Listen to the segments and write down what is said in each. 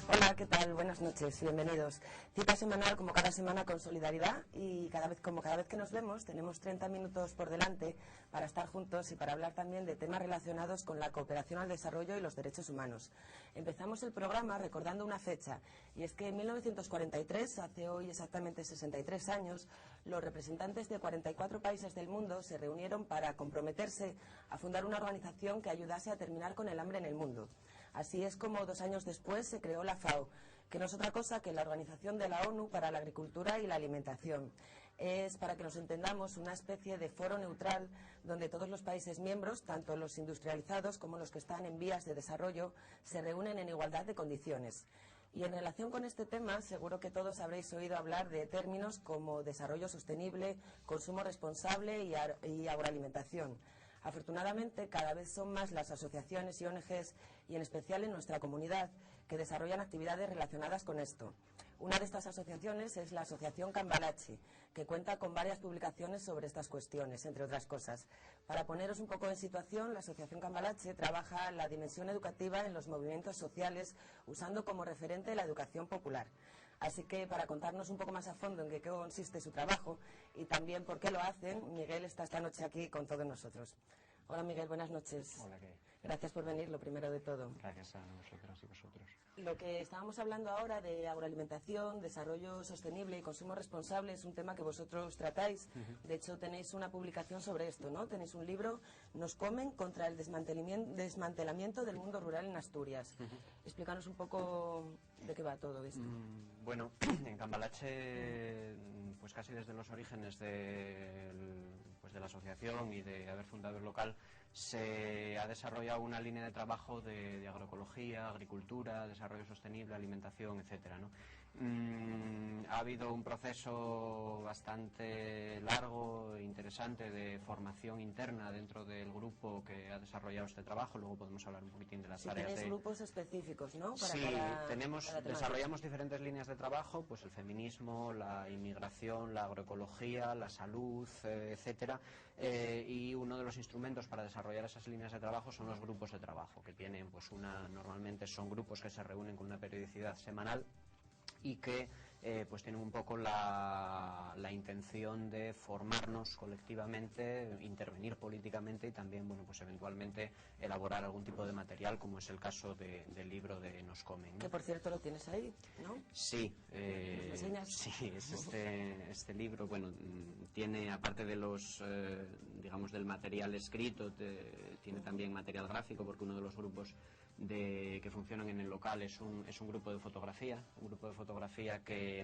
Hola, ¿qué tal? Buenas noches, bienvenidos. Cita semanal como cada semana con solidaridad y cada vez que nos vemos tenemos 30 minutos por delante para estar juntos y para hablar también de temas relacionados con la cooperación al desarrollo y los derechos humanos. Empezamos el programa recordando una fecha y es que en 1943, hace hoy exactamente 63 años, los representantes de 44 países del mundo se reunieron para comprometerse a fundar una organización que ayudase a terminar con el hambre en el mundo. Así es como 2 años después se creó la FAO, que no es otra cosa que la Organización de la ONU para la Agricultura y la Alimentación. Es, para que nos entendamos, una especie de foro neutral donde todos los países miembros, tanto los industrializados como los que están en vías de desarrollo, se reúnen en igualdad de condiciones. Y en relación con este tema, seguro que todos habréis oído hablar de términos como desarrollo sostenible, consumo responsable y agroalimentación. Afortunadamente, cada vez son más las asociaciones y ONGs, y en especial en nuestra comunidad, que desarrollan actividades relacionadas con esto. Una de estas asociaciones es la Asociación Cambalache, que cuenta con varias publicaciones sobre estas cuestiones, entre otras cosas. Para poneros un poco en situación, la Asociación Cambalache trabaja la dimensión educativa en los movimientos sociales, usando como referente la educación popular. Así que, para contarnos un poco más a fondo en qué consiste su trabajo y también por qué lo hacen, Miguel está esta noche aquí con todos nosotros. Hola Miguel, buenas noches. Hola, ¿qué? Gracias por venir, lo primero de todo. Gracias a nosotras y vosotros. Lo que estábamos hablando ahora de agroalimentación, desarrollo sostenible y consumo responsable es un tema que vosotros tratáis. De hecho, tenéis una publicación sobre esto, ¿no? Tenéis un libro, Nos comen, contra el desmantelamiento del mundo rural en Asturias. Explícanos un poco de qué va todo esto. Bueno, en Cambalache, pues casi desde los orígenes de la asociación y de haber fundado el local, se ha desarrollado una línea de trabajo de agroecología, agricultura, desarrollo sostenible, alimentación, etcétera, ¿no? Ha habido un proceso bastante largo e interesante de formación interna dentro del grupo que ha desarrollado este trabajo. Luego podemos hablar un poquitín de las áreas tenéis grupos específicos, ¿no? Sí, desarrollamos diferentes líneas de trabajo, pues el feminismo, la inmigración, la agroecología, la salud, etcétera, y uno de los instrumentos para desarrollar esas líneas de trabajo son los grupos de trabajo, que tienen, pues normalmente son grupos que se reúnen con una periodicidad semanal y que pues tienen un poco la intención de formarnos colectivamente, intervenir políticamente y también, bueno, pues eventualmente elaborar algún tipo de material, como es el caso del libro de Nos comen, ¿no? Que por cierto lo tienes ahí, ¿no? Sí, ¿Nos enseñas? sí, es este libro, bueno, tiene, aparte de los, digamos, del material escrito, tiene también material gráfico, porque uno de los grupos que funcionan en el local es un grupo de fotografía que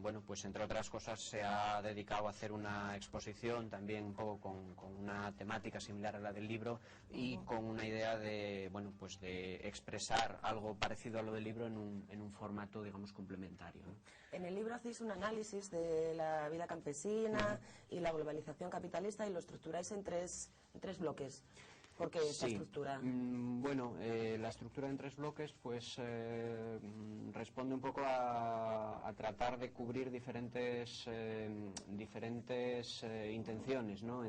bueno, pues entre otras cosas se ha dedicado a hacer una exposición también un poco con una temática similar a la del libro y con una idea de, bueno, pues de expresar algo parecido a lo del libro en un formato, digamos, complementario, ¿no? En el libro hacéis un análisis de la vida campesina y la globalización capitalista y lo estructuráis en tres bloques. ¿Por qué esta estructura? Bueno, la estructura en 3 bloques pues responde un poco a tratar de cubrir diferentes intenciones, ¿no?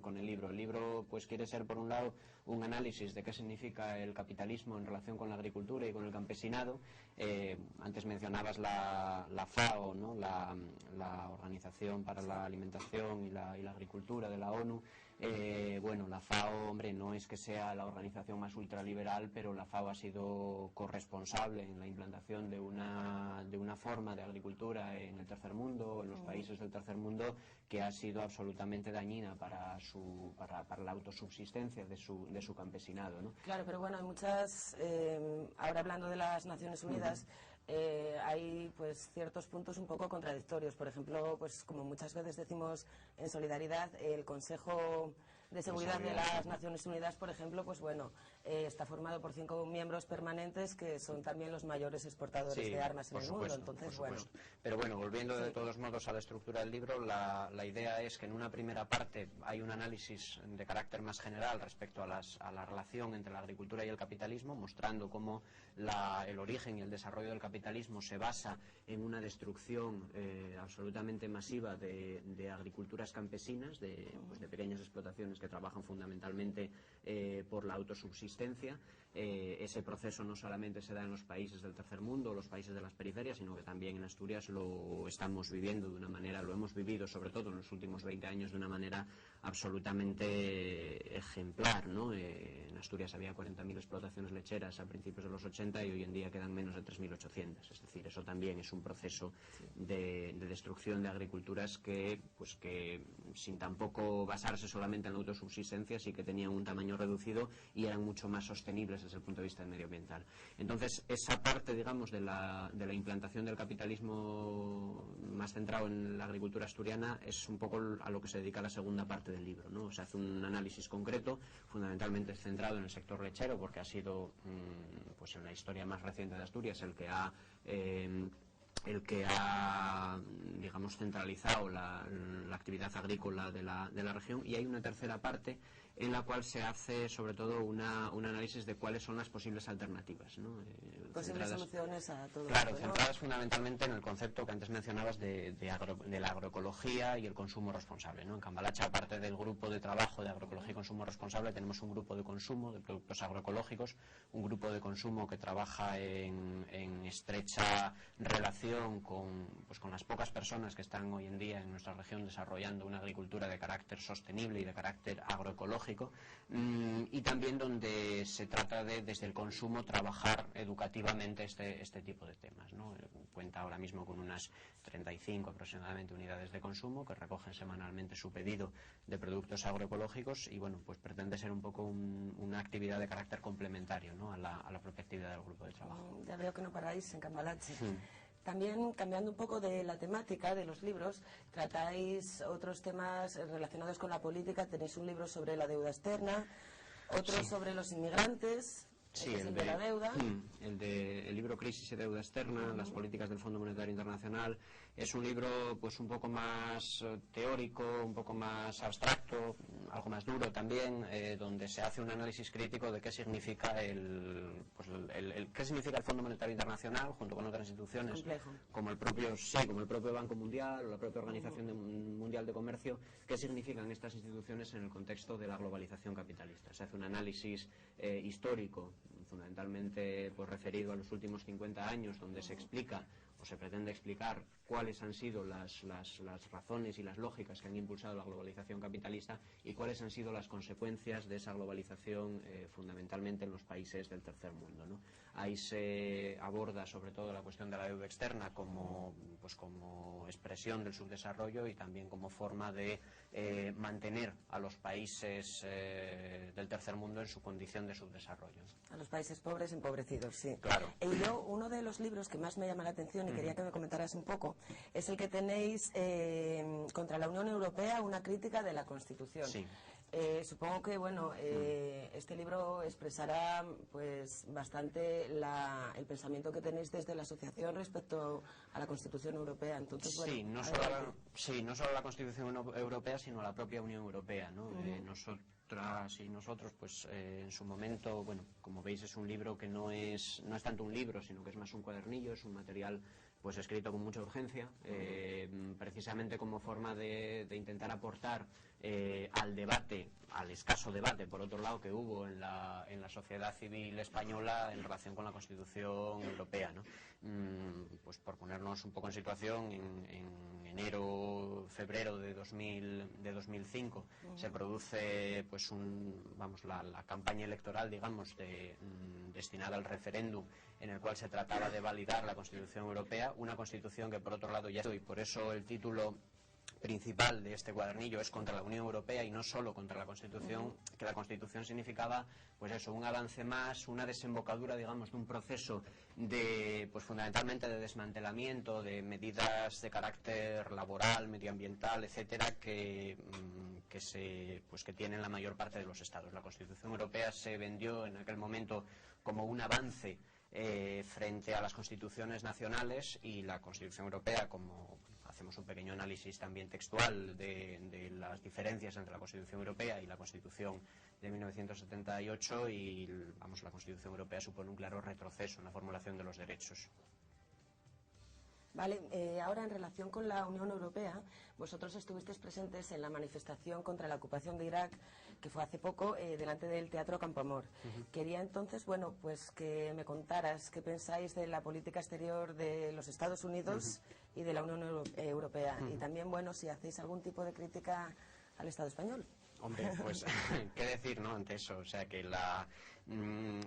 con el libro. El libro pues quiere ser, por un lado, un análisis de qué significa el capitalismo en relación con la agricultura y con el campesinado. Antes mencionabas la FAO, ¿no? la Organización para la Alimentación y la Agricultura de la ONU. Bueno, la FAO, hombre, no es que sea la organización más ultraliberal, pero la FAO ha sido corresponsable en la implantación de una forma de agricultura en el tercer mundo, en los países del tercer mundo, que ha sido absolutamente dañina para la autosubsistencia de su campesinado, ¿no? Claro, pero bueno, hay muchas, ahora hablando de las Naciones Unidas, hay pues ciertos puntos un poco contradictorios. Por ejemplo, pues como muchas veces decimos en solidaridad, el Consejo de Seguridad de las Naciones Unidas, por ejemplo, pues bueno, está formado por 5 miembros permanentes que son también los mayores exportadores de armas en el mundo. Entonces, bueno. Pero bueno, volviendo de todos modos a la estructura del libro, la idea es que en una primera parte hay un análisis de carácter más general respecto a la relación entre la agricultura y el capitalismo, mostrando cómo el origen y el desarrollo del capitalismo se basa en una destrucción absolutamente masiva de agriculturas campesinas, de pequeñas explotaciones que trabajan fundamentalmente por la autosubsistencia autosubsistencia. Ese proceso no solamente se da en los países del tercer mundo, los países de las periferias, sino que también en Asturias lo estamos viviendo de una manera, lo hemos vivido sobre todo en los últimos 20 años de una manera absolutamente ejemplar, ¿no? En Asturias había 40.000 explotaciones lecheras a principios de los 80 y hoy en día quedan menos de 3.800. Es decir, eso también es un proceso de destrucción de agriculturas que sin tampoco basarse solamente en la autosubsistencia, sí que tenían un tamaño reducido y eran mucho más sostenibles desde el punto de vista medioambiental. Entonces, esa parte, digamos, de la implantación del capitalismo más centrado en la agricultura asturiana es un poco a lo que se dedica la segunda parte del libro, ¿no? Se hace un análisis concreto, fundamentalmente centrado en el sector lechero, porque ha sido, pues en la historia más reciente de Asturias, el que ha digamos, centralizado la actividad agrícola de la región, y hay una tercera parte en la cual se hace sobre todo un análisis de cuáles son las posibles alternativas, ¿no? Posibles soluciones a todo claro, esto, ¿no? Centradas fundamentalmente en el concepto que antes mencionabas de la agroecología y el consumo responsable, ¿no? En Cambalache, aparte del grupo de trabajo de agroecología y consumo responsable, tenemos un grupo de consumo de productos agroecológicos, un grupo de consumo que trabaja en estrecha relación con las pocas personas que están hoy en día en nuestra región desarrollando una agricultura de carácter sostenible y de carácter agroecológico, y también donde se trata de, desde el consumo, trabajar educativamente este tipo de temas, ¿no? Cuenta ahora mismo con unas 35 aproximadamente unidades de consumo que recogen semanalmente su pedido de productos agroecológicos y bueno, pues pretende ser un poco una actividad de carácter complementario, ¿no? a la propia actividad del grupo de trabajo. Ya veo que no paráis en Cambalache. También, cambiando un poco de la temática de los libros, tratáis otros temas relacionados con la política. Tenéis un libro sobre la deuda externa, otro sobre los inmigrantes. Sí, el de la deuda. El libro Crisis y Deuda Externa, las políticas del Fondo Monetario Internacional, es un libro pues un poco más teórico, un poco más abstracto, algo más duro también, donde se hace un análisis crítico de qué significa qué significa el Fondo Monetario Internacional junto con otras instituciones como el propio Banco Mundial o la propia Organización Mundial de Comercio, qué significan estas instituciones en el contexto de la globalización capitalista. Se hace un análisis histórico, fundamentalmente pues referido a los últimos 50 años, donde se explica o se pretende explicar cuáles han sido las razones y las lógicas que han impulsado la globalización capitalista y cuáles han sido las consecuencias de esa globalización fundamentalmente en los países del tercer mundo, ¿no? Ahí se aborda sobre todo la cuestión de la deuda externa como expresión del subdesarrollo y también como forma de mantener a los países del tercer mundo en su condición de subdesarrollo. A los países pobres empobrecidos, sí. Claro. Y uno de los libros que más me llama la atención y quería que me comentaras un poco es el que tenéis contra la Unión Europea, una crítica de la Constitución. Sí. Supongo que este libro expresará pues bastante el pensamiento que tenéis desde la asociación respecto a la Constitución Europea. Entonces, sí, no solo la Constitución Europea, sino la propia Unión Europea, ¿no? Nosotras y nosotros, pues en su momento, bueno, como veis, es un libro que no es tanto un libro, sino que es más un cuadernillo, es un material pues escrito con mucha urgencia, precisamente como forma de intentar aportar al debate, al escaso debate, por otro lado, que hubo en la sociedad civil española en relación con la Constitución Europea, ¿no? Pues por ponernos un poco en situación, en enero, febrero de 2005 se produce pues la campaña electoral, digamos, destinada al referéndum, en el cual se trataba de validar la Constitución Europea, una Constitución que por otro lado ya y por eso el título principal de este cuadernillo es contra la Unión Europea y no solo contra la Constitución, que la Constitución significaba pues eso, un avance más, una desembocadura, digamos, de un proceso de pues fundamentalmente de desmantelamiento de medidas de carácter laboral, medioambiental, etcétera, que tienen la mayor parte de los estados. La Constitución Europea se vendió en aquel momento como un avance frente a las constituciones nacionales, y la Constitución Europea, como hacemos un pequeño análisis también textual de las diferencias entre la Constitución Europea y la Constitución de 1978, y la Constitución Europea supone un claro retroceso en la formulación de los derechos. Vale, ahora en relación con la Unión Europea, vosotros estuvisteis presentes en la manifestación contra la ocupación de Irak que fue hace poco, delante del Teatro Campoamor. Quería entonces, bueno, pues que me contaras qué pensáis de la política exterior de los Estados Unidos y de la Unión Europea. Y también, bueno, si hacéis algún tipo de crítica al Estado español. Hombre, pues, ¿qué decir, no, ante eso? O sea, que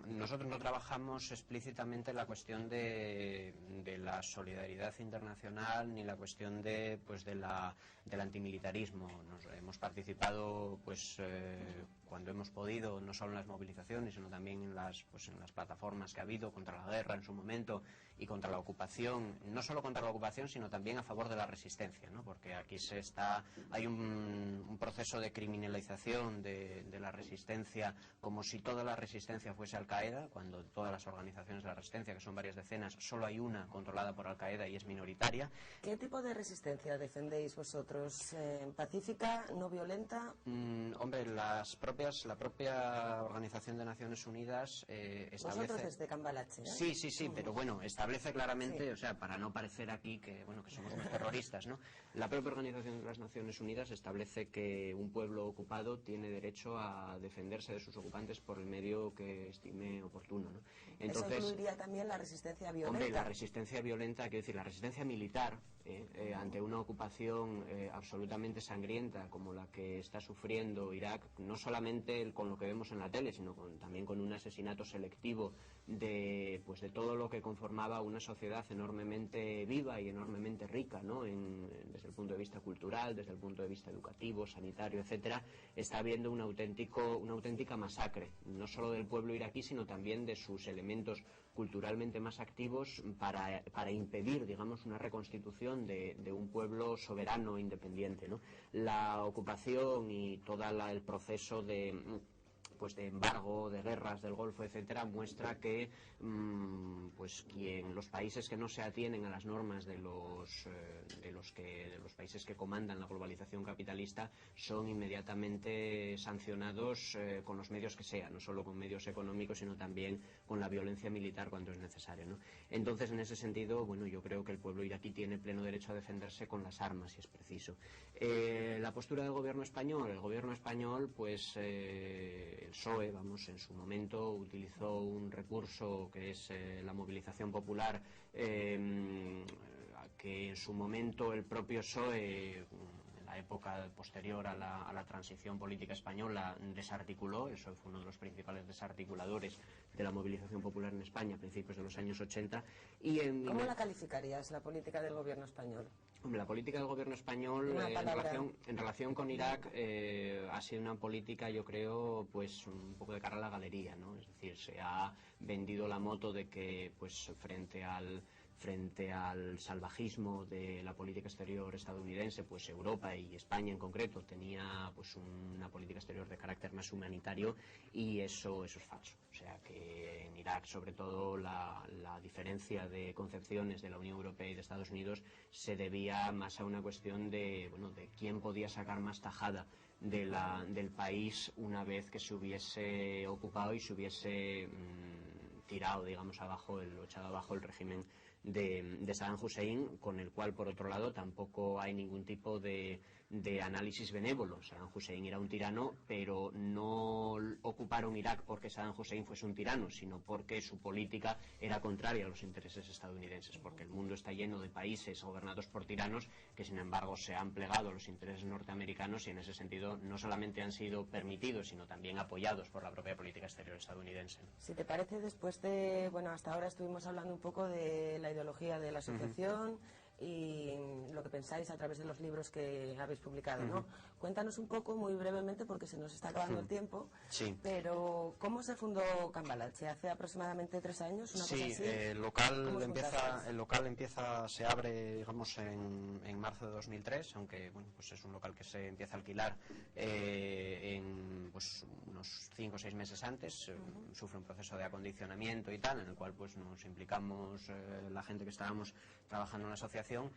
nosotros no trabajamos explícitamente la cuestión de la solidaridad internacional ni la cuestión del antimilitarismo. Hemos participado, pues, cuando hemos podido, no solo en las movilizaciones, sino también en las plataformas que ha habido contra la guerra en su momento y contra la ocupación, no solo contra la ocupación, sino también a favor de la resistencia, ¿no? Porque aquí hay un proceso de criminalización de la resistencia, como si toda la resistencia fuese Al-Qaeda, cuando todas las organizaciones de la resistencia, que son varias decenas, solo hay una controlada por Al-Qaeda y es minoritaria. ¿Qué tipo de resistencia defendéis vosotros? ¿Pacífica, no violenta? Hombre, la propia Organización de Naciones Unidas establece... Vosotros desde Cambalache, ¿eh? Sí, pero bueno, establece claramente, o sea, para no parecer aquí que somos unos terroristas, ¿no? La propia Organización de las Naciones Unidas establece que un pueblo ocupado tiene derecho a defenderse de sus ocupantes por el medio que estime oportuno, ¿no? Entonces, ¿eso incluiría también la resistencia violenta? Hombre, la resistencia violenta, quiero decir, la resistencia militar ante una ocupación absolutamente sangrienta como la que está sufriendo Irak, no solamente con lo que vemos en la tele, sino también con un asesinato selectivo de todo lo que conformaba una sociedad enormemente viva y enormemente rica, ¿no? Desde el punto de vista cultural, desde el punto de vista educativo, sanitario, etcétera, está habiendo una auténtica masacre, no solo del pueblo iraquí, sino también de sus elementos culturalmente más activos para impedir, digamos, una reconstitución de un pueblo soberano e independiente, ¿no? La ocupación y todo el proceso de embargo, de guerras del Golfo, etcétera, muestra que los países que no se atienen a las normas de los países que comandan la globalización capitalista son inmediatamente sancionados con los medios que sean, no solo con medios económicos, sino también con la violencia militar cuando es necesario, ¿no? Entonces, en ese sentido, bueno, yo creo que el pueblo iraquí tiene pleno derecho a defenderse con las armas, si es preciso. La postura del gobierno español, pues el PSOE, en su momento utilizó un recurso que es la movilización popular, que en su momento el propio PSOE, en la época posterior a la transición política española, desarticuló. Eso fue uno de los principales desarticuladores de la movilización popular en España a principios de los años 80. ¿Cómo la calificarías, la política del gobierno español? La política del gobierno español en relación con Irak ha sido una política, yo creo, pues un poco de cara a la galería, ¿no? Es decir, se ha vendido la moto de que, pues, frente al salvajismo de la política exterior estadounidense, pues Europa y España en concreto tenía, pues, una política exterior de carácter más humanitario, y eso es falso. O sea, que en Irak, sobre todo, la diferencia de concepciones de la Unión Europea y de Estados Unidos se debía más a una cuestión de quién podía sacar más tajada del país una vez que se hubiese ocupado y se hubiese tirado, digamos, echado abajo el régimen de Saddam Hussein, con el cual, por otro lado, tampoco hay ningún tipo de análisis benévolo. Saddam Hussein era un tirano, pero no ocuparon Irak porque Saddam Hussein fuese un tirano, sino porque su política era contraria a los intereses estadounidenses, porque el mundo está lleno de países gobernados por tiranos que, sin embargo, se han plegado a los intereses norteamericanos, y en ese sentido no solamente han sido permitidos, sino también apoyados por la propia política exterior estadounidense. Si te parece, después de, hasta ahora estuvimos hablando un poco de la ideología de la asociación y lo que pensáis a través de los libros que habéis publicado, ¿no? Cuéntanos un poco, muy brevemente, porque se nos está acabando el tiempo, pero ¿cómo se fundó Cambalache? ¿Hace aproximadamente 3 años? Una cosa así. El local se abre, digamos, en marzo de 2003, aunque, bueno, pues es un local que se empieza a alquilar en, pues, unos 5 o 6 meses antes. Sufre un proceso de acondicionamiento y tal, en el cual, pues, nos implicamos la gente que estábamos trabajando en la asociación, asociación,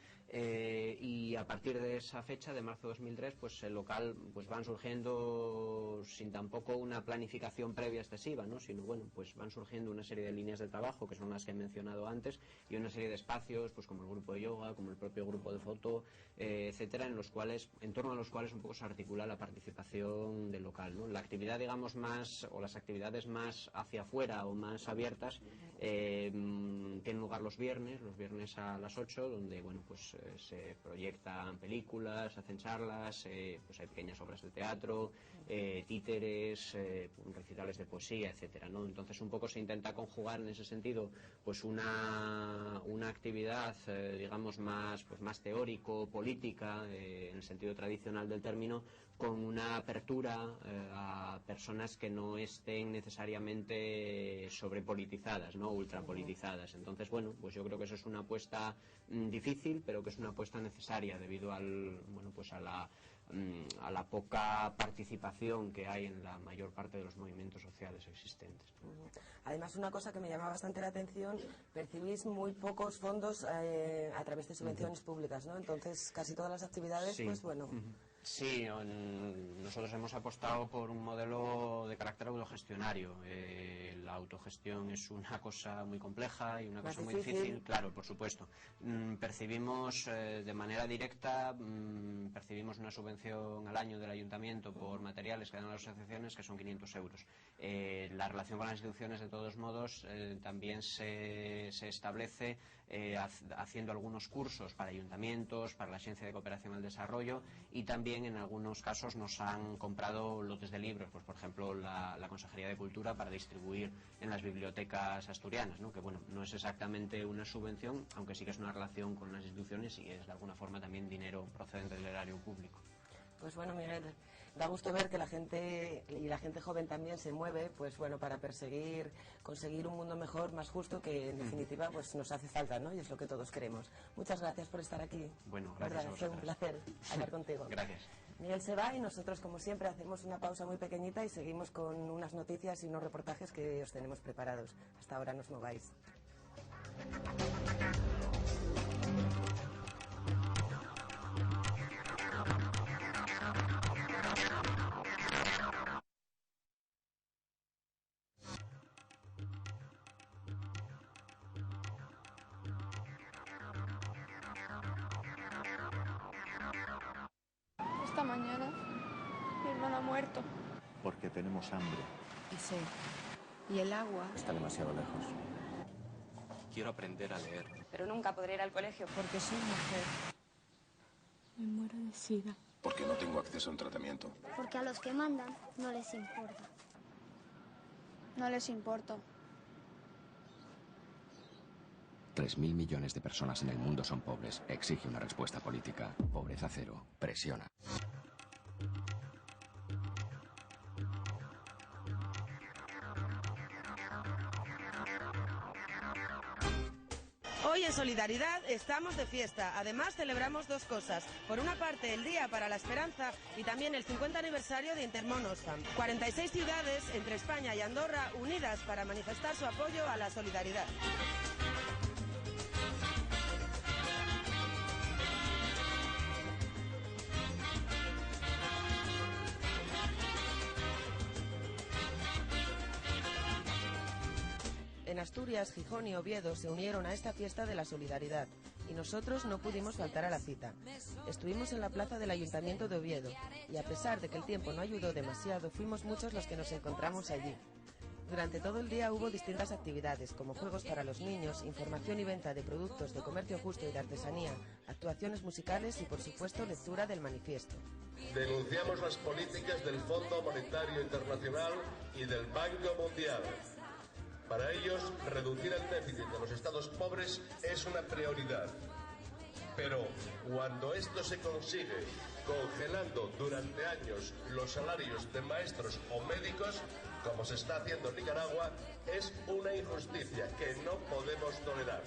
y a partir de esa fecha, de marzo de 2003, pues el local pues van surgiendo sin tampoco una planificación previa excesiva, ¿no? Sino bueno, pues van surgiendo una serie de líneas de trabajo que son las que he mencionado antes, y una serie de espacios, pues como el grupo de yoga, como el propio grupo de foto, etcétera, en torno a los cuales un poco se articula la participación del local, ¿no? La actividad, digamos, las actividades más hacia afuera o más abiertas tienen lugar los viernes a las 8, donde bueno, pues se proyectan películas, se hacen charlas, pues hay pequeñas obras de teatro, títeres, recitales de poesía, etcétera, ¿no? Entonces un poco se intenta conjugar en ese sentido pues una actividad digamos más teórico, política, en el sentido tradicional del término, con una apertura a personas que no estén necesariamente sobrepolitizadas, ¿no? Ultrapolitizadas. Entonces, bueno, pues yo creo que eso es una apuesta difícil, pero que es una apuesta necesaria debido a la poca participación que hay en la mayor parte de los movimientos sociales existentes. Además, una cosa que me llama bastante la atención, percibís muy pocos fondos a través de subvenciones públicas, ¿no? Entonces, casi todas las actividades, sí. Pues bueno... Sí, nosotros hemos apostado por un modelo de carácter autogestionario. La autogestión es una cosa muy compleja y una cosa muy difícil, claro, por supuesto. Percibimos de manera directa, percibimos una subvención al año del ayuntamiento por materiales que dan las asociaciones, que son 500 euros. La relación con las instituciones, de todos modos, también se establece haciendo algunos cursos para ayuntamientos, para la Agencia de Cooperación al Desarrollo, y también en algunos casos nos han comprado lotes de libros, pues por ejemplo la Consejería de Cultura, para distribuir en las bibliotecas asturianas, ¿no? Que bueno, no es exactamente una subvención, aunque sí que es una relación con las instituciones y es de alguna forma también dinero procedente del erario público. Pues bueno, Miguel, da gusto ver que la gente, y la gente joven también, se mueve, pues bueno, para conseguir un mundo mejor, más justo, que en definitiva pues nos hace falta, ¿no? Y es lo que todos queremos. Muchas gracias por estar aquí. Bueno, gracias a vosotros. Fue un placer hablar contigo. Gracias. Miguel se va y nosotros, como siempre, hacemos una pausa muy pequeñita y seguimos con unas noticias y unos reportajes que os tenemos preparados. Hasta ahora, no os mováis. Esta mañana mi hermana ha muerto. Porque tenemos hambre. Y sed. Y el agua está demasiado lejos. Quiero aprender a leer. Pero nunca podré ir al colegio porque soy mujer. Me muero de sida. Porque no tengo acceso a un tratamiento. Porque a los que mandan no les importa. No les importo. 3.000 millones de personas en el mundo son pobres. Exige una respuesta política. Pobreza cero. Presiona. Hoy en Solidaridad estamos de fiesta. Además celebramos dos cosas. Por una parte, el Día para la Esperanza y también el 50 aniversario de Intermón Oxfam. 46 ciudades entre España y Andorra unidas para manifestar su apoyo a la solidaridad. En Asturias, Gijón y Oviedo se unieron a esta fiesta de la solidaridad y nosotros no pudimos faltar a la cita. Estuvimos en la plaza del Ayuntamiento de Oviedo y a pesar de que el tiempo no ayudó demasiado, fuimos muchos los que nos encontramos allí. Durante todo el día hubo distintas actividades, como juegos para los niños, información y venta de productos de comercio justo y de artesanía, actuaciones musicales y, por supuesto, lectura del manifiesto. Denunciamos las políticas del Fondo Monetario Internacional y del Banco Mundial. Para ellos, reducir el déficit de los estados pobres es una prioridad. Pero cuando esto se consigue congelando durante años los salarios de maestros o médicos, como se está haciendo en Nicaragua, es una injusticia que no podemos tolerar.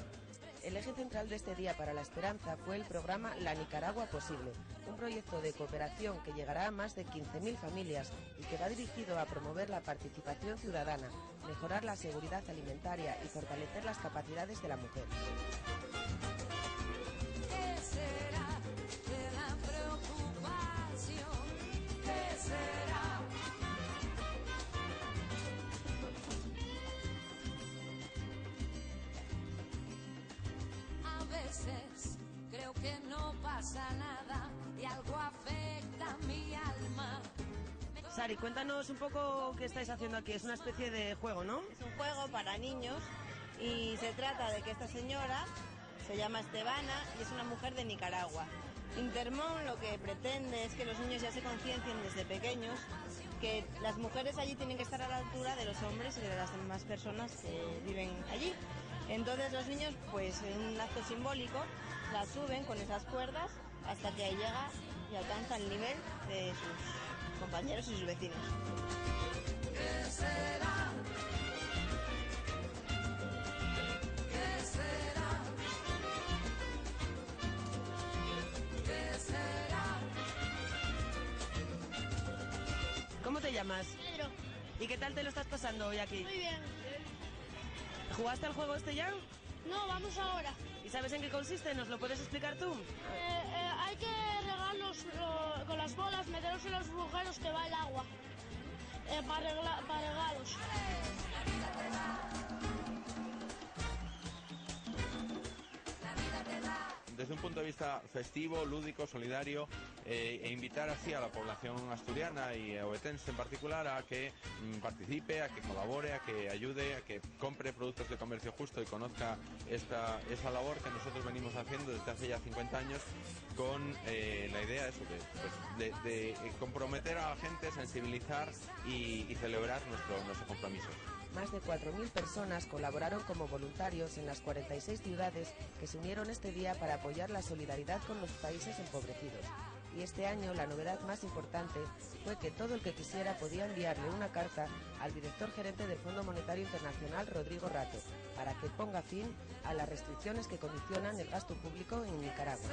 El eje central de este Día para la Esperanza fue el programa La Nicaragua Posible, un proyecto de cooperación que llegará a más de 15.000 familias y que va dirigido a promover la participación ciudadana, mejorar la seguridad alimentaria y fortalecer las capacidades de la mujer. ¿Qué será de la preocupación? ¿Qué será? A veces creo que no pasa nada y algo afecta mi alma. Sari, cuéntanos un poco qué estáis haciendo aquí. Es una especie de juego, ¿no? Es un juego para niños y se trata de que esta señora se llama Estebana y es una mujer de Nicaragua. Intermón lo que pretende es que los niños ya se conciencien desde pequeños que las mujeres allí tienen que estar a la altura de los hombres y de las demás personas que viven allí. Entonces los niños, pues en un acto simbólico, la suben con esas cuerdas hasta que llega y alcanza el nivel de sus compañeros y sus vecinos. ¿Qué será? ¿Qué será? ¿Qué será? ¿Cómo te llamas? Pedro. ¿Y qué tal te lo estás pasando hoy aquí? Muy bien. ¿Jugaste al juego este ya? No, vamos ahora. ¿Y sabes en qué consiste? ¿Nos lo puedes explicar tú? Hay que regarlos con las bolas, meterlos en los agujeros que va el agua. Para regalos. Desde un punto de vista festivo, lúdico, solidario, e invitar así a la población asturiana y ovetense en particular a que participe, a que colabore, a que ayude, a que compre productos de comercio justo y conozca esa labor que nosotros venimos haciendo desde hace ya 50 años con la idea de comprometer a la gente, sensibilizar y celebrar nuestro compromiso. Más de 4.000 personas colaboraron como voluntarios en las 46 ciudades que se unieron este día para apoyar la solidaridad con los países empobrecidos. Y este año la novedad más importante fue que todo el que quisiera podía enviarle una carta al director gerente del Fondo Monetario Internacional, Rodrigo Rato, para que ponga fin a las restricciones que condicionan el gasto público en Nicaragua.